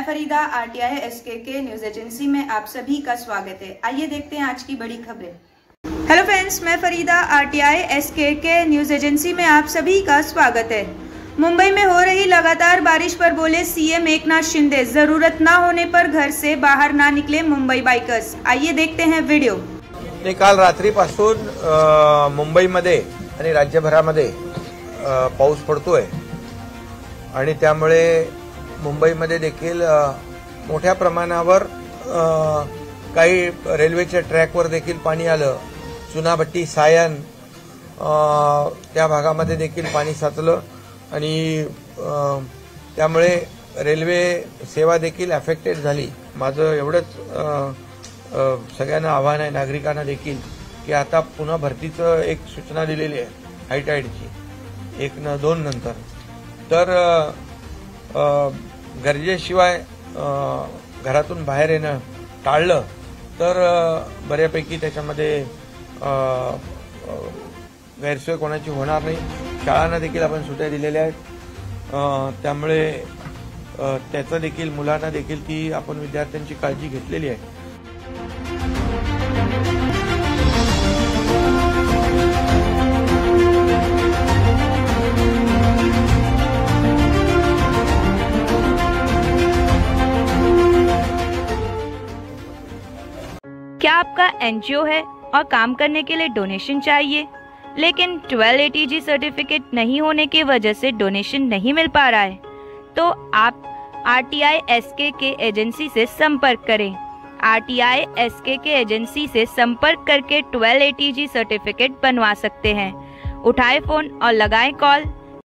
मैं Farida RTI SKK news agency में आप सभी का स्वागत है। आइए देखते हैं आज की बड़ी खबरें। हेलो फ्रेंड्स, मैं Farida RTI SKK news agency में आप सभी का स्वागत है। मुंबई में हो रही लगातार बारिश पर बोले सीएम एकनाथ शिंदे, जरूरत ना होने पर घर से बाहर ना निकले मुंबई बाइकर्स। आइए देखते हैं व्हिडिओ। काल रात्रीपासून मुंबईमध्ये आणि राज्यभरामध्ये पाऊस पडतोय आणि त्यामुळे मुंबईमध्ये देखील मोठ्या प्रमाणावर काही रेल्वेच्या ट्रॅकवर देखील पाणी आलं। चुनाभट्टी सायन त्या भागामध्ये देखील पाणी साचलं आणि त्यामुळे रेल्वे सेवा देखील अफेक्टेड झाली। माझं एवढंच सगळ्यांना आव्हान आहे, नागरिकांना देखील, की आता पुन्हा भरतीचं एक सूचना दिलेली आहे हायटाईडची 1 न 2 नंतर। तर गरजेशिवाय घरातून बाहेर येणं टाळलं तर बऱ्यापैकी त्याच्यामध्ये गैरसोय कोणाची होणार नाही। शाळांना देखील आपण सुट्ट्या दिलेल्या आहेत, त्यामुळे त्याचं देखील मुलांना देखील ती आपण विद्यार्थ्यांची काळजी घेतलेली आहे। क्या आपका एनजीओ है और काम करने के लिए डोनेशन चाहिए, लेकिन 1280G सर्टिफिकेट नहीं होने की वजह से डोनेशन नहीं मिल पा रहा है? तो आप आरटीआई एसकेके एजेंसी से संपर्क करें। आरटीआई एसकेके एजेंसी से संपर्क करके 1280G सर्टिफिकेट बनवा सकते हैं। उठाएं फोन और लगाएं कॉल